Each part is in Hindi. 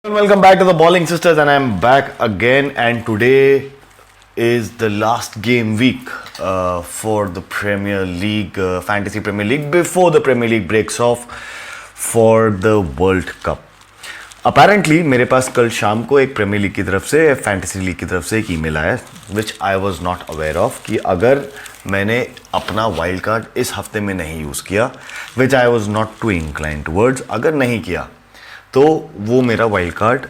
Welcome back to the Balling Sisters, and I'm back again. And today is the last game week for the Premier League, Fantasy Premier League, before the Premier League breaks off for the World Cup. Apparently मेरे पास कल शाम को एक प्रीमियर लीग की तरफ से, फैंटेसी लीग की तरफ से एक ईमेल आया which I was not aware of कि अगर मैंने अपना वाइल्ड कार्ड इस हफ्ते में नहीं यूज़ किया, which I was not to incline towards, अगर नहीं किया तो वो मेरा वाइल्ड कार्ड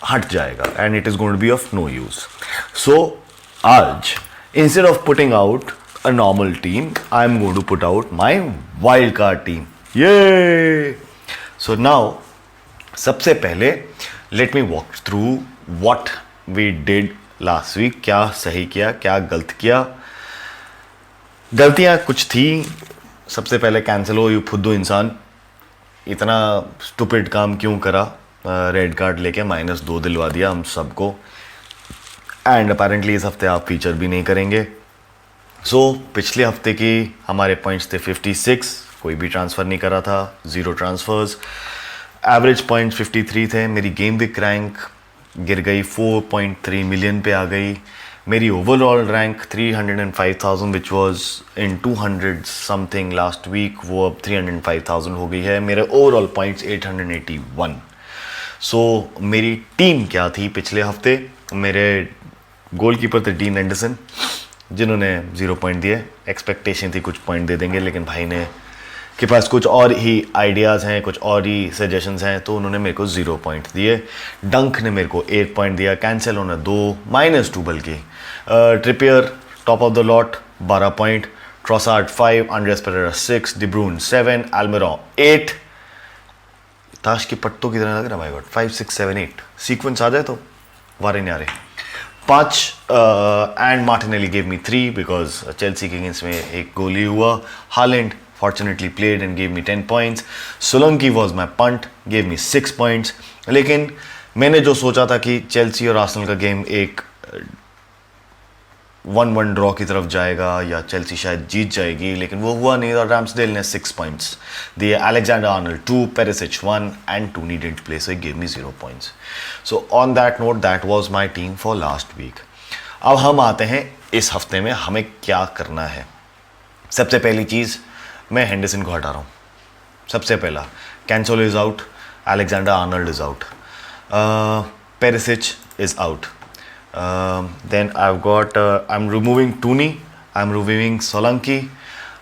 हट जाएगा and it is going to be of no use. So आज instead of putting out a normal team, I am going to put out my wild card team. ये सो नाउ सबसे पहले let me walk through what we did last week. क्या सही किया, क्या गलत किया. गलतियां कुछ थी. सबसे पहले कैंसिल हो, यू फुद्दू इंसान, इतना स्टूपिड काम क्यों करा. रेड कार्ड लेके -2 दिलवा दिया हम सबको. एंड अपेरेंटली इस हफ्ते आप फीचर भी नहीं करेंगे. सो पिछले हफ्ते की हमारे पॉइंट्स थे 56, कोई भी ट्रांसफ़र नहीं करा था, 0 ट्रांसफ़र्स. एवरेज पॉइंट्स 53 थे. मेरी गेम वीक रैंक गिर गई, 4.3 मिलियन पे आ गई. मेरी overall rank 305,000 which was in 200 something last week, वो अब 305,000 हो गई है. मेरे ओवरऑल पॉइंट्स 881. सो मेरी टीम क्या थी पिछले हफ्ते. मेरे गोलकीपर थे डीन एंडरसन, जिन्होंने 0 पॉइंट दिए. एक्सपेक्टेशन थी कुछ पॉइंट दे देंगे, लेकिन भाई ने के पास कुछ और ही आइडियाज़ हैं, कुछ और ही सजेशंस हैं, तो उन्होंने मेरे को 0 पॉइंट दिए. डंक ने मेरे को 1 पॉइंट दिया. कैंसेलो ने 2 -2 बल्कि. Trippier top of the lot 12 point. Trossard 5, Andreas Pereira 6, De Bruyne 7, Almiron 8. ताश के पट्टों की तरह लग रहा है. भाई गॉड, 5 6 7 8 सीक्वेंस आ जाए तो वारे नहीं आ रहे. 5 and Martinelli gave me 3 because Chelsea के अगेंस्ट में एक गोल ही हुआ. Holland fortunately played and gave me 10 points. Solanke was my punt, gave me 6 points. लेकिन मैंने जो सोचा था कि चेल्सी और आर्सेनल का गेम एक 1-1 ड्रॉ की तरफ जाएगा या चेल्सी शायद जीत जाएगी, लेकिन वो हुआ नहीं. और रैम्सडेल ने 6 पॉइंट्स दिए. Alexander Arnold 2, Perisic 1 and Tony didn't play, so he gave me 0 points. So on that note, that was my team for last week. अब हम आते हैं इस हफ्ते में हमें क्या करना है. सबसे पहली चीज़, मैं हेंडरसन को हटा रहा हूँ. सबसे पहला, Cancelo is out, Alexander Arnold is out, Perisic is out. Then I am removing Toney, I am removing Solanke,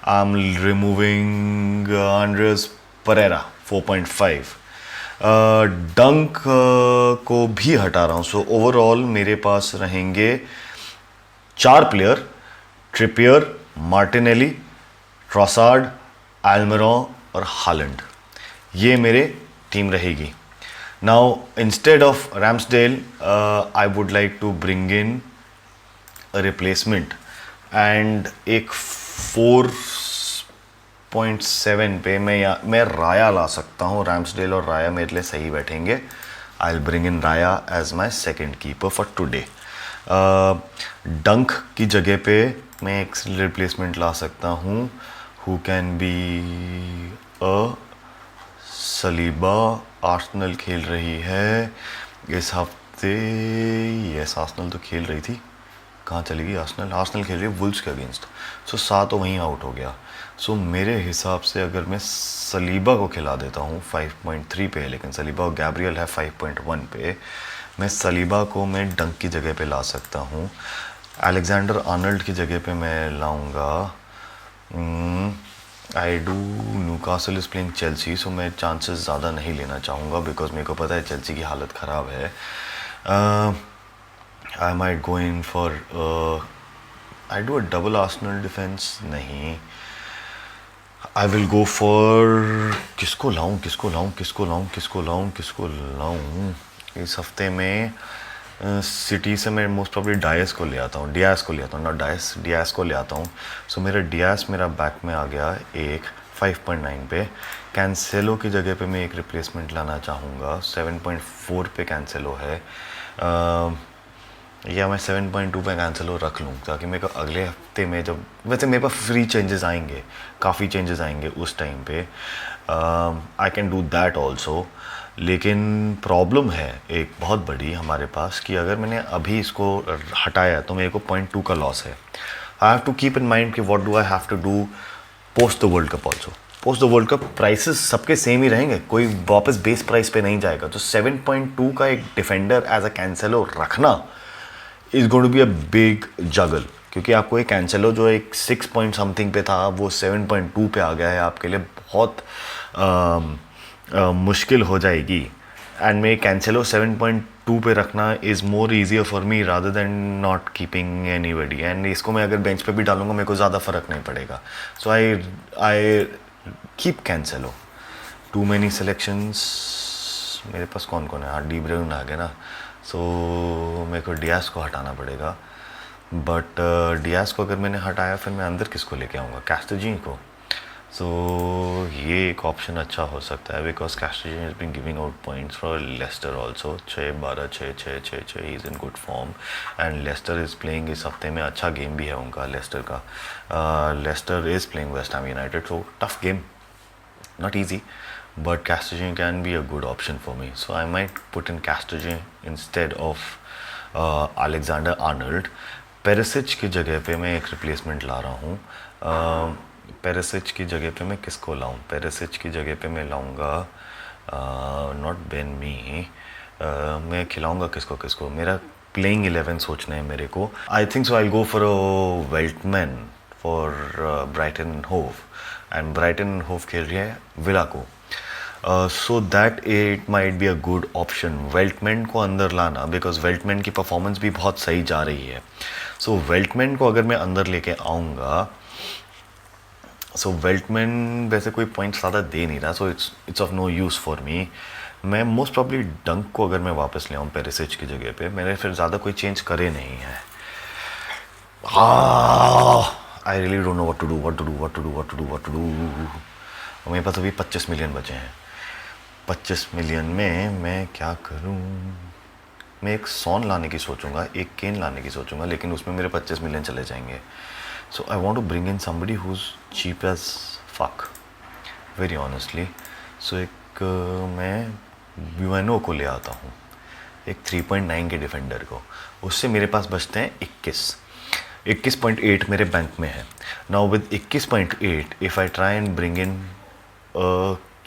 I am removing Andreas Pereira 4.5. Dunk को भी हटा रहा हूँ. सो ओवरऑल मेरे पास रहेंगे 4 player: Trippier, Martinelli, Trossard, Almiron और हालैंड. ये मेरे टीम रहेगी. Now instead of Ramsdale I would like to bring in a replacement and एक 4.7 पे मैं राया ला सकता हूँ. रैम्सडेल और राया मेरे लिए सही बैठेंगे. I will bring in Raya as my second keeper for today. Dunk की जगह पे मैं एक रिप्लेसमेंट ला सकता हूँ who can be a Saliba. Arsenal खेल रही है इस हफ्ते. यस, आर्सेनल तो खेल रही थी. कहाँ चली गई आर्सेनल? आर्सेनल खेल रही है वुल्व्स के अगेंस्ट. सो 7 तो वहीं आउट हो गया. सो मेरे हिसाब से अगर मैं सलीबा को खिला देता हूँ 5.3 पे, लेकिन सलीबा और गैब्रियल है 5.1 पे, मैं सलीबा को मैं डंक की जगह पे ला सकता हूँ. अलेक्जेंडर आर्नल्ड की जगह पे मैं लाऊंगा. I do. Newcastle is playing Chelsea, so मैं चांसेस ज़्यादा नहीं लेना चाहूँगा बिकॉज मेरे को पता है चेल्सी की हालत ख़राब है. I might go in for, I do a double Arsenal defence. नहीं, आई विल गो फॉर, किसको लाऊं इस हफ्ते में. सिटी से मैं मोस्ट प्रॉब्ली डियास को ले आता हूँ. डियास को ले आता हूँ. सो मेरा डियास मेरा बैक में आ गया एक 5.9 पे. कैंसेलो की जगह पे मैं एक रिप्लेसमेंट लाना चाहूँगा. 7.4 पे कैंसेलो है. या मैं 7.2 पे कैंसेलो रख लूँ ताकि मेरे को अगले हफ्ते में, जब वैसे मेरे पास फ्री चेंजेस आएंगे, काफ़ी चेंजेस आएंगे उस टाइम पे. I can do that also. लेकिन प्रॉब्लम है एक बहुत बड़ी हमारे पास कि अगर मैंने अभी इसको हटाया तो मेरे को 0.2 का लॉस है. I have to keep in mind कि what do I have to do post the World Cup also. Post the World Cup prices सबके सेम ही रहेंगे, कोई वापस बेस प्राइस पे नहीं जाएगा. तो 7.2 का एक डिफेंडर एज अ कैंसेलो रखना is going to be a big juggle, क्योंकि आपको एक कैंसेलो जो एक 6 पॉइंट समथिंग पे था वो 7.2 पे आ गया है, आपके लिए बहुत मुश्किल हो जाएगी. एंड मे कैंसेलो 7.2 पे रखना is more easier for me rather than not keeping anybody. And इसको मैं अगर बेंच पे भी डालूंगा मेरे को ज़्यादा फ़र्क नहीं पड़ेगा. So I keep Cancelo. Too many selections. मेरे पास कौन कौन है? हाँ, डी ब्रुयन आ गया ना, सो मेरे को डियास को हटाना पड़ेगा. बट डियास को अगर मैंने हटाया फिर मैं अंदर किसको लेके आऊँगा? कैस्टोजिन को. सो ये एक ऑप्शन अच्छा हो सकता है because Castagne has been giving out points for Leicester also. 6-12 6-6 he is in good form. And Leicester is playing इस हफ्ते में अच्छा गेम भी है उनका लेस्टर का. Leicester is playing West Ham United, so tough game, not easy, but Castagne can be a good option for me. So I might put in Castagne instead of Alexander Arnold. Perisic की जगह पे मैं एक रिप्लेसमेंट ला रहा हूँ. पेरिसिच की जगह पे मैं किसको लाऊं? पेरिसिच की जगह पे मैं लाऊंगा नॉट बेन मी. मैं खिलाऊंगा किसको? मेरा प्लेइंग 11 सोचना है मेरे को. I think so I go for a Veltman for Brighton and Hove. And Brighton and Hove खेल रही है विला को. So that it might be a good option Veltman को अंदर लाना, बिकॉज वेल्टमैन की परफॉर्मेंस भी बहुत सही जा रही है. सो वेल्टमैन को अगर मैं अंदर लेके आऊँगा, सो वेल्टमैन वैसे कोई पॉइंट ज़्यादा दे नहीं रहा, so it's of no use for me. मैं मोस्ट प्रॉब्ली डंक को अगर मैं वापस ले आऊँ पेरिसिच की जगह पे, मैंने फिर ज़्यादा कोई चेंज करे नहीं है. I really don't know what to do. मेरे पास अभी 25 मिलियन बचे हैं. 25 मिलियन में मैं क्या करूं? मैं एक सॉन लाने की सोचूंगा, एक केन लाने की सोचूंगा, लेकिन उसमें मेरे 25 मिलियन चले जाएंगे. So I want to bring in somebody who is cheap as fuck, very honestly. So एक मैं ब्यूएनो को ले आता हूँ, एक 3.9 के डिफेंडर को. उससे मेरे पास बचते हैं 21.8 मेरे बैंक में है. Now with 21.8 if I try and bring in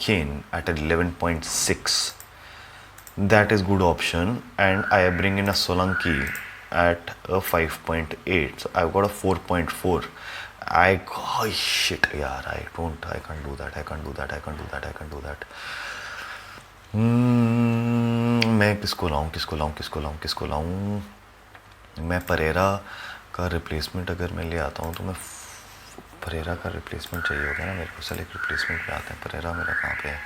Kane at 11.6, that is good option, and I bring in a Solanke at a 5.8, so I've got a 4.4. Oh shit yaar, I can't do that. मैं किसको लाऊं? मैं परेरा का रिप्लेसमेंट अगर मैं ले आता हूँ तो मैं परेरा का रिप्लेसमेंट चाहिए होगा ना मेरे को. चल एक रिप्लेसमेंट पे आते हैं. परेरा मेरा कहाँ पे है?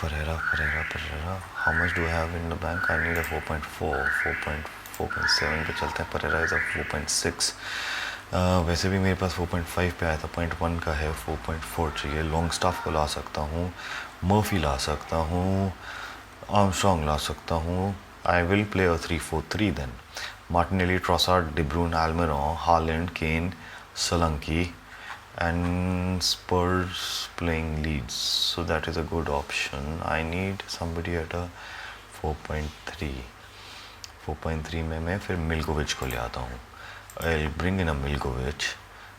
Pereira how much do have in the bank? I need a 4.7 पे चलते हैं. Pereira is a 4.6. वैसे भी मेरे पास 4.5 पे आया था, 0.1 का है, 4.4 चाहिए. लॉन्ग स्टाफ को ला सकता हूँ, मर्फी ला सकता हूँ, आर्मस्ट्रॉन्ग ला सकता हूँ. I will play a 3-4-3 then. Martinelli, Trossard, De Bruyne, Almiron, Haaland, Kane, Solanke, and Spurs playing Leeds, so that is a good option. I need somebody at a 4.3 में मैं फिर मिल्कोविच को ले आता हूँ. I'll bring in a Milkovic.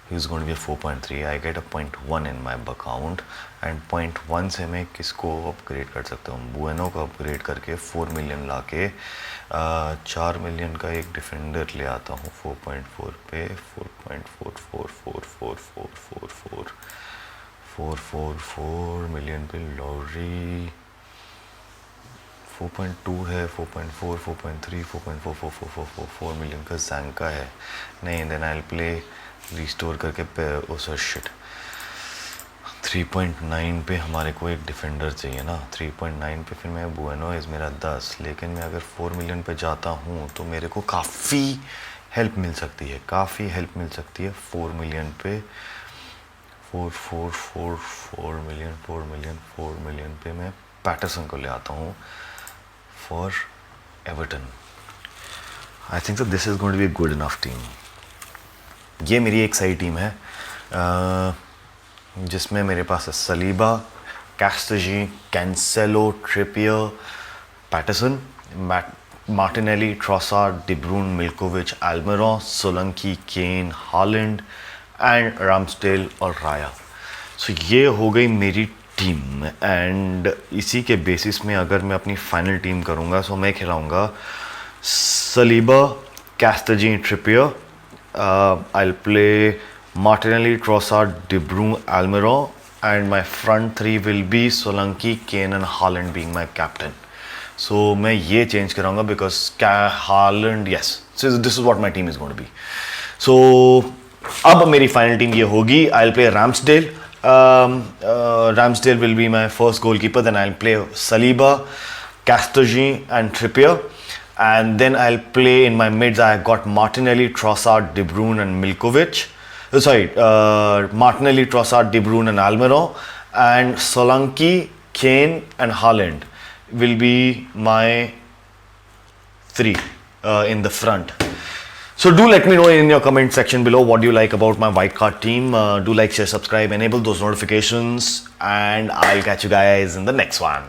He's going to be a 4.3. I get a 0.1 in my account, and 0.1 से मैं किसको अपग्रेड कर सकता हूँ? बुएनो को अपग्रेड करके 4 मिलियन ला के 4 मिलियन का एक डिफेंडर ले आता हूँ 4.4 पे. 4.4 मिलियन पे लॉरी. 4.2 है, 4.4, 4.3, 4 मिलियन का जैंका है. नहीं, then I will play restore करके पे उस शिट 3.9 पे हमारे को एक डिफेंडर चाहिए ना. 3.9 पे फिर मैं बुएनो इज़ मेरा 10, लेकिन मैं अगर 4 मिलियन पे जाता हूँ तो मेरे को काफ़ी हेल्प मिल सकती है. 4 मिलियन पे 4 मिलियन पे मैं पैटरसन को ले आता हूँ for Everton. I think so this is going to be good enough team. ये मेरी एक सही टीम है जिसमें मेरे पास है Saliba, Castelli, Cancelo, Trippier, Patterson, Martinelli, Trossard, De Bruyne, Milkovic, Almiron, Solanke, Kane, Haaland and Ramsdale और राया. सो ये हो गई मेरी टीम. एंड इसी के बेसिस में अगर मैं अपनी फाइनल टीम करूँगा सो मैं खिलाऊँगा सलीबा, कैस्टेजी, Trippier. I'll play Martinelli, Trossard, De Bruyne, Almiron, and my front three will be Solanke, Kane and Haaland being my captain. So मैं ये change कराऊंगा because Haaland, yes. So this is what my team is going to be. So अब मेरी final team ये होगी. I'll play Ramsdale. Ramsdale will be my first goalkeeper. Then I'll play Saliba, Castelli and Trippier. And then I'll play in my mids. I got Martinelli, Trossard, De Bruyne and Milkovic. Martinelli, Trossard, De Bruyne and Almiron. And Solanke, Kane and Haaland will be my three in the front. So do let me know in your comment section below what do you like about my white card team. Do like, share, subscribe, enable those notifications, and I'll catch you guys in the next one.